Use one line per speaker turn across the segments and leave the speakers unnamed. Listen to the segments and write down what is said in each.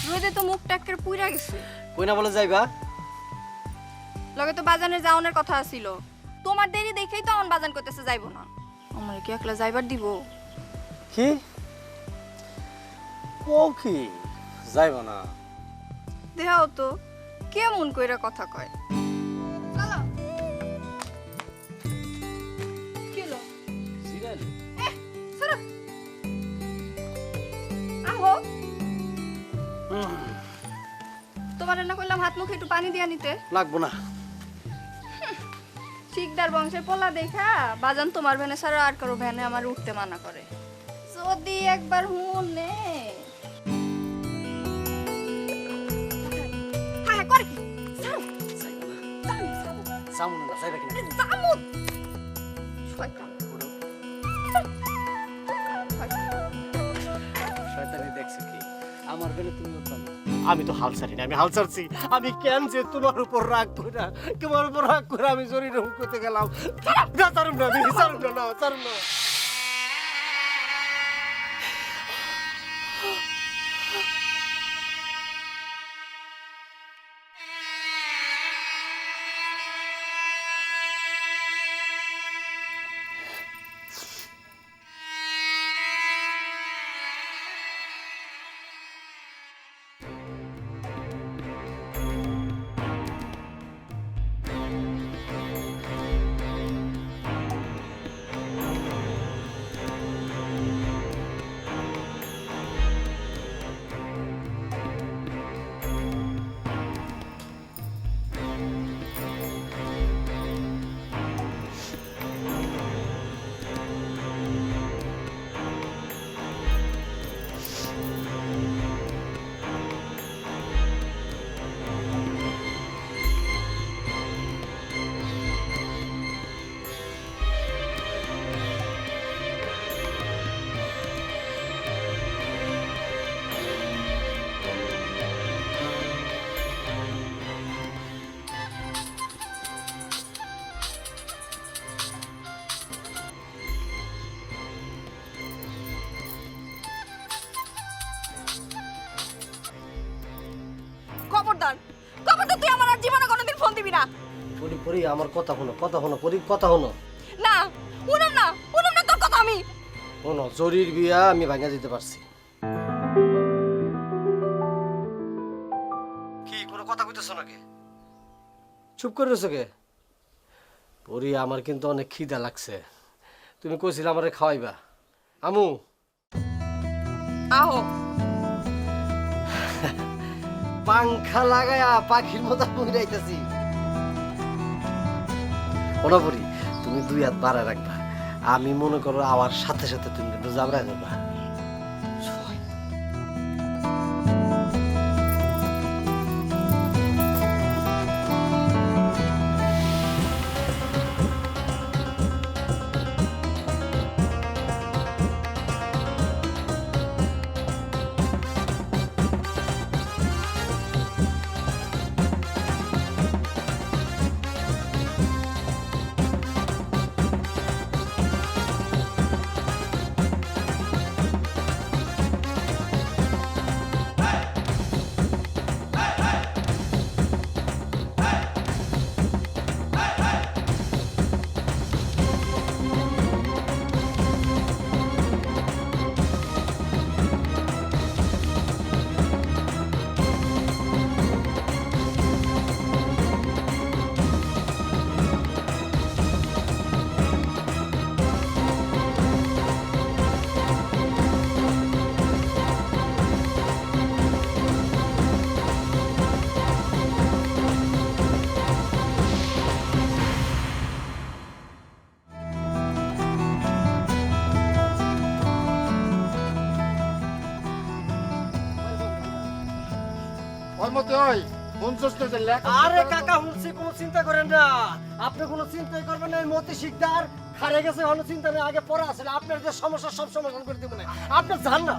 রোদে তো মুখ টাক্কের পুইরা গেছে।
কই না বলে যাইবা?
লগে তো বাজানে যাওয়ানোর কথা ছিল। তোমার দেরি দেখেই তো আমার বাজান করতেছে যাইবো না। আমার কি একলা যাইবার দিব?
কি ও কি যাইবা না?
দেখাও তো কেমন কইরা কথা কয়। চলো কি হলো?
সিরিয়ালি
সরো আহো। তোমার না কইলাম হাত মুখে একটু পানি দিয়া নিতে।
লাগবো না।
শিকদার বংশের পোলা দেখা বাজান তোমার ভ্যানে ছাড়া আর কারো ভ্যানে আমার উঠতে মানা করে। যদি একবার হুনে হ্যাঁ করে কি ছাড়ো
যাবো না যাইবা কিনা?
জামু শয়তান
শয়তানি দেখছে কি আমার বেলে তুমি উঠবা না। আমি তো হাল ছাড়ি না, আমি হাল ছাড়ছি। আমি কেন যে তোমার উপর রাগ কইরা তোমার উপর রাগ করে আমি জরির হুক করতে গেলাম। না ছাড়ুম না, আমি ছাড়ুম না, না ছাড়ুম না।
খবরদার খবরদার তুই আমার আর জীবনে কোনোদিন ফোন দিবি না।
পরি পরি আমার কথা শোনো, কথা শোনো, পরি কথা শোনো।
না উনাম না তোর কথা আমি।
শোনো, জরির বিয়া আমি ভাঙা দিতে পারছি। কি কোনো কথা কইতেছো নাকি? চুপ করে রয়েছো কে? পরি আমার কিন্তু অনেক খিদা লাগছে। তুমি কইছিলে আমারে খাওয়াইবা। আমু
আহো
পাংখা লাগায়া পাখির মতো উড়াইতেছি। ওনা পরি তুমি দুই হাত বাড়ায় রাখবা। আমি মনে করো আমার সাথে সাথে তুমি কিন্তু জাবরায় যাবা। আরে কাকা শুনছি, কোনো চিন্তা করেন না। আপনি কোনো চিন্তাই করবেন না। মতি শিকদার খারে গেছে, কোনো চিন্তা নেই। আগে পড়া আছে, আপনার যে সমস্যা সব সমাধান করে দেবো না। আপনি যান না।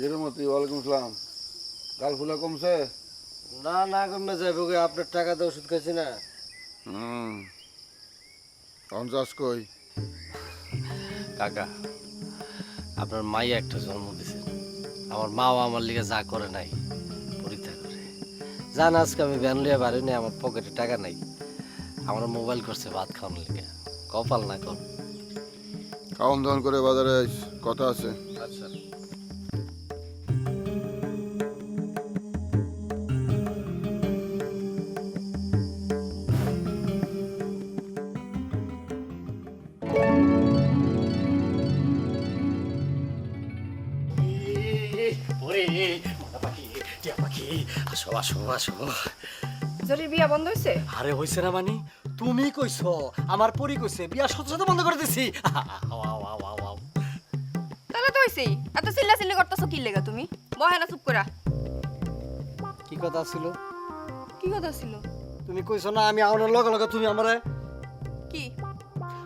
হিরোমতি ওয়ালাইকুম সালাম। গাল ফুলা কমছে?
না না কমে যাইব গে, আপনার টাকা দিয়ে ওষুধ খাইছি না।
তখন চাষ কই?
কাকা, আপনার মাইয়া একটা জন্ম দিয়েছে, আমার মাও আমার লিগে যা করে নাই পরীক্ষা করে। জান আজকে আমি ভ্যান লিয়ে বাড়ি নেই, আমার পকেটে টাকা নাই, আমার মোবাইল করছে ভাত খাওয়ানোর লিগে। কপাল না কর।
খাওয়ান দাওয়ান করে বাজারে আইস, কথা আছে।
আচ্ছা। আসো আসো আসো।
জরির বিয়া বন্ধ হয়েছে?
আরে হইছে না মানে, তুমি কইছো, আমার পরি কইছে, বিয়া সত্য সত্য বন্ধ করে দিছি।
তাহলে তো হয়েছেই। এত চিল্লা চিল্লি করতেছো কি লেগে তুমি? বহে না চুপ করা।
কি কথা ছিল?
কি কথা ছিল?
তুমি কইছো না আমি আউনের লগে লগে তুমি আমারে
কি?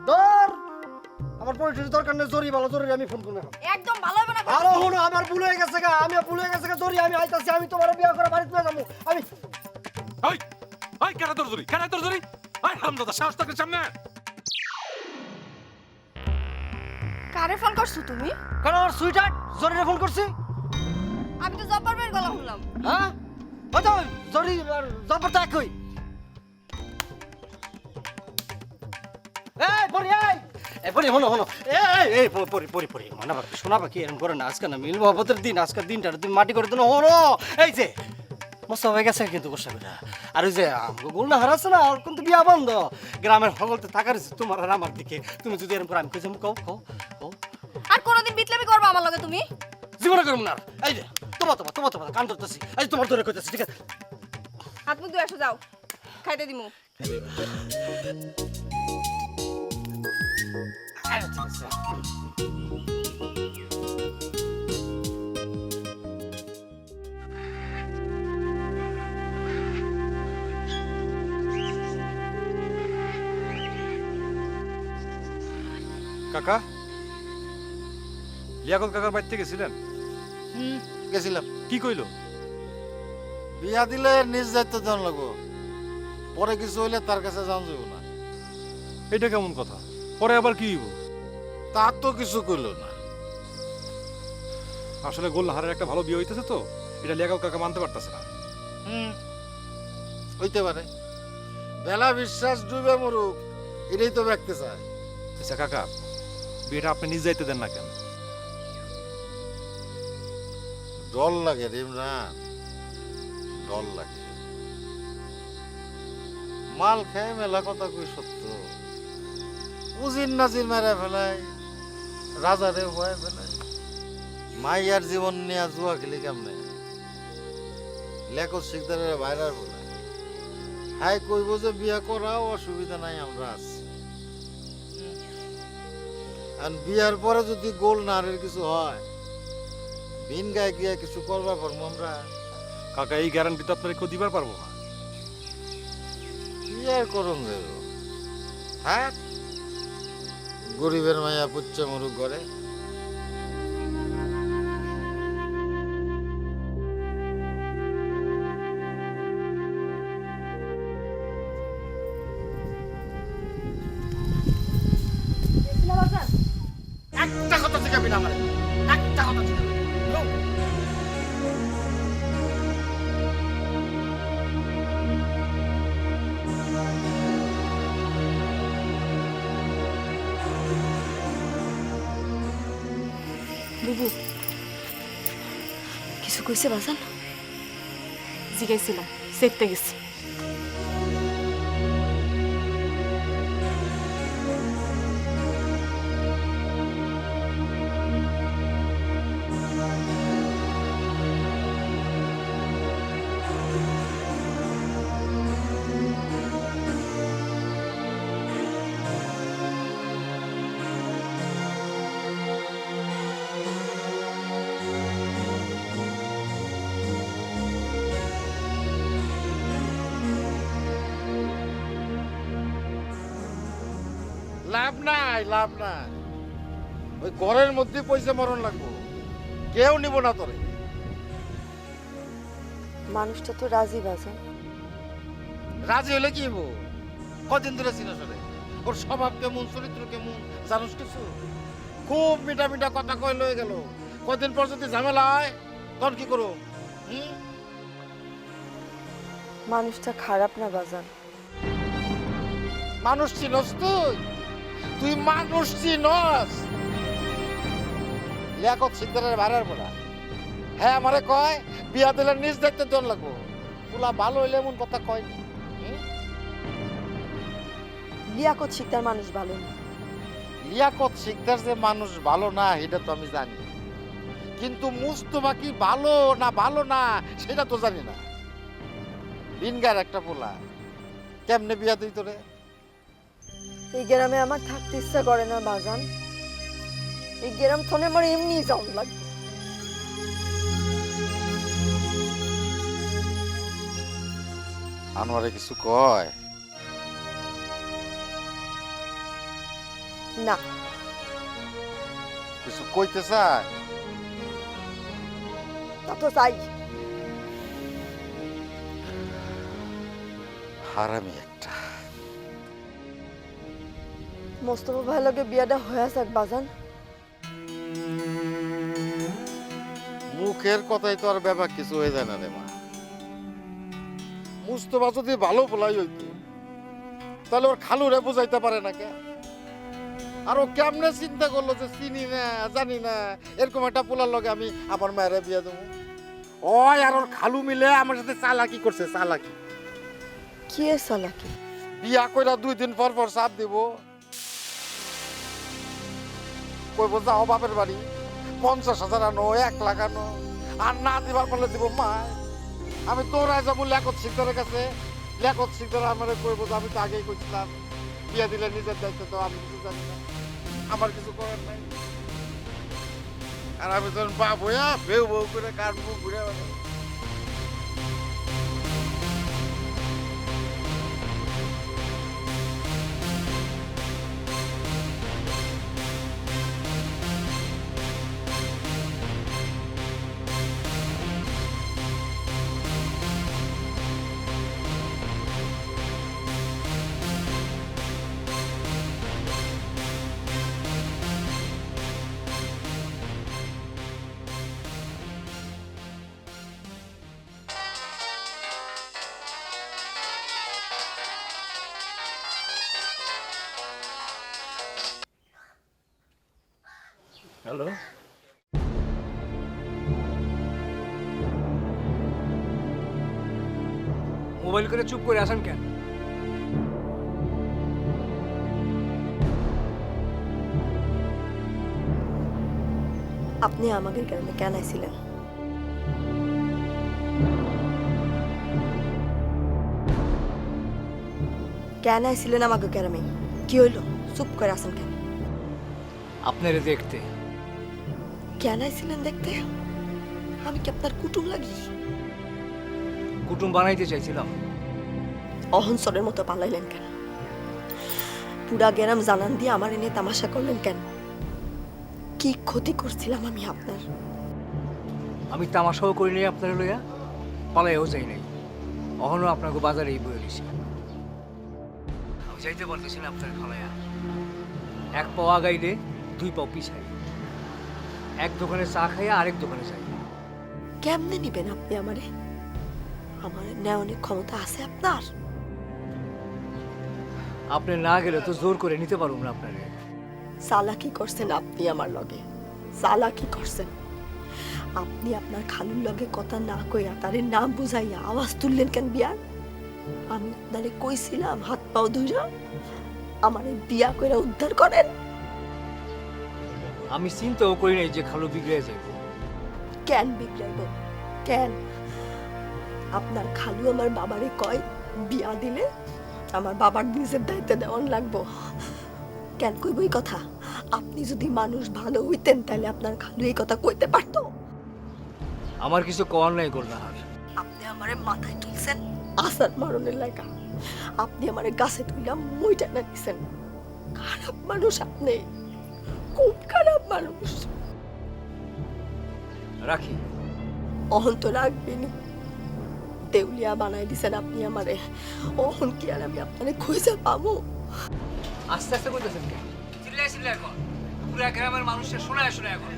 ধর, আমার পরিচয় দরকার নেই, জরি ভালো, জরি আমি ফোন করব।
একদম ভালো হবে না।
আরো হলো আমার ভুল হয়ে গেছে গা, আমি ভুল হয়ে গেছে গা, জরি আমি আইতাছি, আমি তোমার বিয়া করে বাড়িতে নিয়ে যাবো। আমি
ওই ওই কেন তোর ধরি, কেন তোর ধরি? ওই হারামজাদা, সাহস থাকে সামনে।
কারে ফোন করছো তুমি?
কারণ আমার সুইটার জরিরে ফোন করছি।
আমি তো জব্বার বের গলা শুনলাম।
হ্যাঁ হয়তো জরি আর জব্বর তো একই। এই পরি, এই পরি, হনো হনো, এই পরি পরি পরি মানে শোনা পাখি এরকম করে না। আজকে না মিল মহব্বতের দিন, আজকের দিনটা তুমি মাটি করে দিন। হনো এই যে মস্ত হয়ে গেছে কিন্তু গোসাবিরা। আর ওই যে গোল না হারাচ্ছে না, ওর কিন্তু বিয়া বন্ধ। গ্রামের সকলতে থাকার তোমার আর আমার দিকে, তুমি যদি এরকম করে আমি কইছি কও কও কও।
আর কোনোদিন বিটলামি করবা আমার লগে তুমি?
জীবনে করব না। এই যে তোমার তোমার তোমার তোমার কান ধরতেছি, এই তোমার ধরে কইতেছি, ঠিক আছে?
হাত মুখ ধুয়ে এসো, যাও খাইতে দিমু।
ঠিক আছে।
কাকা, লিয়াকত কাকার বাড়িতে গেছিলেন?
গেছিলাম।
কি কইলো?
বিয়া দিলে নিজ দায়িত্ব দেওয়ান লাগবো, পরে কিছু হইলে তার কাছে যাওয়া যাবো না।
এটা কেমন কথা? পরে আবার কি হইব?
তার তো কিছু কইল না।
আসলে গোল্লাহারের একটা ভালো বিয়ে হইতেছে তো, এটা লিয়াকত কাকা মানতে পারতেছে না।
হইতে পারে, বেলা বিশ্বাস ডুবে মরুক, এটাই তো ব্যক্তি চায়।
আচ্ছা কাকা, বিয়েটা আপনি নিজ যাইতে দেন না কেন?
ডর লাগে রে ইমরান, ডর লাগে। মাল খেয়ে মেলা কথা কই সত্য, উজির নাজির মেরে ফেলায়, রাজারে হয়ে ফেলায়। মাইয়ার জীবন নিয়ে জুয়া খেলি কেমনে? লেখক শিকদারের বাইরার বলে হাই কইব যে বিয়া করাও অসুবিধা নাই, আমরা আছি। আর বিয়ার পরে যদি গোল নারীর কিছু হয়, বিন গায়ে গিয়ে কিছু করবা পারবো আমরা?
কাকা, এই গ্যারান্টি তো আপনার কেউ দিবার পারবো না।
কি আর করুন দেব? হ্যাঁ, গরিবের মাইয়া পুচ্চা মরুক ঘরে।
একটা কথা শিখাবি না আমারে, একটা কথা শিখাবি না।
বুবু কিছু কইছে বাজান? জিগাইছিলাম, সেটতে গেছে।
লাভ নাই, লাভ নাই। ওই ঘরের মধ্যে পয়সা মরণ লাগবো, কেউ নিব না তোরে।
মানুষটা তো রাজি বাজান।
রাজি হলে কি হবো? কদিন ধরে চিনস রে? ওর স্বভাব কেমন, চরিত্র কেমন জানোস কিছু? খুব মিঠা মিঠা কথা কয়ে লয়ে গেল। কদিন পর যদি ঝামেলা হয় তখন কি করো?
মানুষটা খারাপ না বাজান।
মানুষ চিনস তুই? তুই মানুষ চিনস? লিয়াকত সিকদারের ভাড়ার বলা হ্যাঁ আমারে কয় বিয়া দিলে নিজ দেখতে তোর লাগবো। পুলা ভালো হইলে এমন কথা কয়নি।
লিয়াকত শিকদার মানুষ ভালো না।
লিয়াকত শিকদার যে মানুষ ভালো না এটা তো আমি জানি, কিন্তু মুস্তফা কি ভালো না সেটা তো জানি না। বিনগার একটা পোলা, কেমনে বিয়া দিই তোরে?
এই গ্রামে আমার থাকতে ইচ্ছা করে না বাজান। এই গ্রাম থনে আমার এমনি যাওয়ার লাগবে।
আনোয়ারে কিছু কয়
না,
কিছু কইতে চায়?
তা তো চাই।
হারামি একটা।
মোস্তফা ভাই লগে বিয়াটা হয়ে যাক বাজান।
মুখের কথাই তো আর ব্যাপার কিছু হয়ে যায় না রে মা। মুস্তফা যদি ভালো বলাই হইতো তাহলে ওর খালুরে বুঝাইতে পারে না কে? আর ও কেমনে চিন্তা করলো যে চিনি না জানি না এরকম একটা পোলার লগে আমি আমার মায়ের বিয়া দেবো? ওই আর ওর খালু মিলে আমার সাথে চালাকি করছে, চালাকি।
কি এ চালাকি?
বিয়া কইরা 2 দিন পর পর চাপ দিব, কইব যাও বাপের বাড়ি 50,000 আনো, 1 লাখ আনো, আর না দিবার বলে দিব মায়। আমি দৌড়ায় যাবো লিয়াকত শিকদারের কাছে। লিয়াকত শিকদার আমার কইব যে আমি তো আগেই কইছিলাম বিয়া দিলে নিজের দায়িত্ব তো, আমি কিছু জানি না, আমার কিছু করার নাই। আর আমি তখন বাপ হইয়া বেউ বউ করে কার মুখ ঘুরে বেড়াবো।
হ্যালো,
মোবাইল করে চুপ করে আসেন কেন?
আপনি আমাদের গ্রামে কেন আইছিলেন? কেন আইছিলেন আমাকে গ্রামে? কি হইলো? চুপ করে আছেন কেন?
আপনারে দেখতে।
কেন আইছিলেন দেখতে? আমি কি আপনার কুটুম লাগি?
কুটুম বানাইতে চাইছিলাম।
অহংসরের মতো পালাইলেন কেন? পুরা গ্রাম জানান দিয়ে আমার এনে তামাশা করলেন কেন? কি ক্ষতি করছিলাম আমি আপনার?
আমি তামাশাও করি নাই আপনার লইয়া, পালাইও যাই নাই। অহনো আপনাকে বাজারেই বয়ে দিছি। আমি যাইতে পারতেছি না আপনার খালাইয়া। 1 পাও আগাইলে 2 পাও পিছাই। এক দোকানে চা খাইয়া আরেক দোকানে যাই।
কেমনে নিবেন আপনি আমারে? আমার নেওয়ানোর ক্ষমতা আছে আপনার?
আপনি না গেলে তো জোর করে নিতে পারুম না আপনারে।
চালাকি করছেন আপনি আমার লগে, চালাকি করছেন। আপনি আপনার খালুর লগে কথা না কইয়া তারে নাম বুঝাইয়া আওয়াজ তুললেন কেন বিয়ার? আমি আপনারে কইছিলাম হাত পাও ধইরা আমারে বিয়া কইরা উদ্ধার করেন।
আমি চিন্তাও করি নাই যে খালু বিগড়ে যাইব।
কেন বিগড়াইব? কেন? আপনার খালু আমার বাবারে কয় বিয়া দিলে আমার বাবার নিজের দায়িত্ব দেওয়ান লাগবো। কেন কইব এই কথা? আপনি যদি মানুষ ভালো হইতেন তাহলে আপনার খালু এই কথা কইতে পারতো?
আমার কিছু করার নাই গোলনাহার।
আপনি আমারে মাথায় তুলছেন আসার মরণের লাগা। আপনি আমারে গাছে তুইলাম মইটা না দিছেন। খারাপ মানুষ আপনি, খুব খারাপ মানুষ।
রাখি।
অহন তো রাখবেনি, দেউলিয়া বানাই দিছেন আপনি আমারে। ওহন কি আর আমি আপনারে খুঁজে পাবো?
আস্তে আস্তে কইতেছেন কেন? চিল্লাই চিল্লাই এখন পুরা গ্রামের মানুষের শোনায় শোনায় এখন।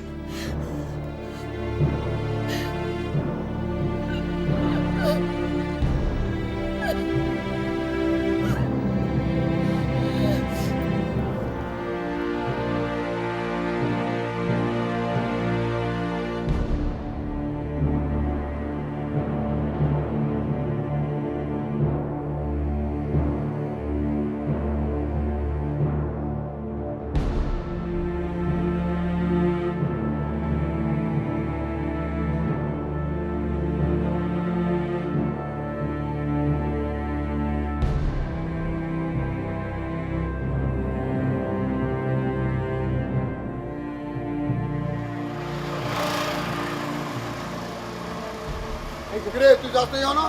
রে তুই যাস নাই না?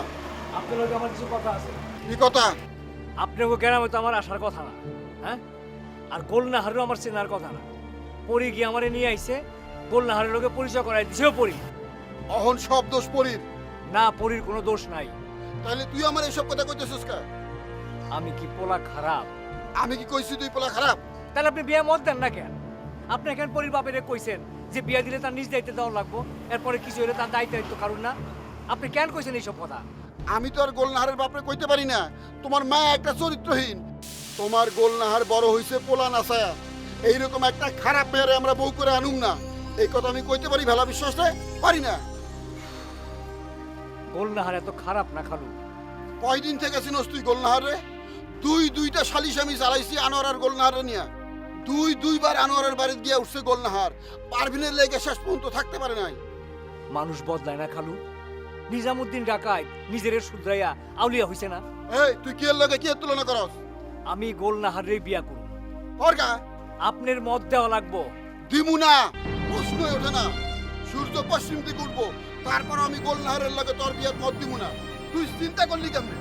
আপনার লগে আমার কিছু কথা আছে।
কি কথা?
আপনাকে গ্রামে তো আমার আসার কথা না, হ্যাঁ? আর গোলনাহারও আমার চেনার কথা না। পরি গিয়ে আমারে নিয়ে আইছে, গোলনাহারের লোকে পরিচয় করাই দিছেও পরি।
অহন সব দোষ পরির।
না, পরির কোনো দোষ নাই।
তাহলে তুই আমার এইসব কথা কইতেছিস কা?
আমি কি পোলা খারাপ?
আমি কি কইছি তুই পোলা খারাপ?
তাহলে আপনি বিয়ে মত দেন না কেন? আপনি এখানে পরির বাপেরে কইছেন যে বিয়ে দিলে তার নিজ দায়িত্ব দেওয়া লাগবো, এরপরে কিছু হলে তার দায়িত্ব কারণ না। আপনি কেন কইছেন এইসব কথা?
আমি তো আর গোলনাহারের বাপরে কইতে পারি না তোমার মা একটা চরিত্রহীন। তোমার গোলনাহার বড় হইছে পোলা নাসায়া, এইরকম একটা খারাপ মেয়েরে আমরা বউ করে আনুম না, এই কথা আমি কইতে পারি ভেলা বিশ্বাস রে? পারি না।
গোলনাহার এত খারাপ না খালু।
কয়দিন থেকে চিনস তুই গোলনাহারে? দুইটা সালিশ আমি চালাইছি আনোয়ার আর গোলনাহারে নিয়া। দুইবার আনোয়ারের বাড়িতে গিয়ে উঠছে গোলনাহার, পারভিনের লেগে শেষ পর্যন্ত থাকতে পারে নাই।
মানুষ বদলায় না খালু। নিজামুদ্দিন ডাকাত নিজের শুধরাইয়া আউলিয়া হইছে না।
এই তুই কি এর লগে কি এর তুলনা করস?
আমি গোলনাহারে বিয়া করব।
ওরকা
আপনার মত দেওয়া লাগবো।
দিমু না, প্রশ্নই ওঠে না। সূর্য পশ্চিম দিকে উঠবো, তারপর আমি গোলনাহারের লগে তোর বিয়ার মত দিমু না। তুই চিন্তা করলি কেমনে?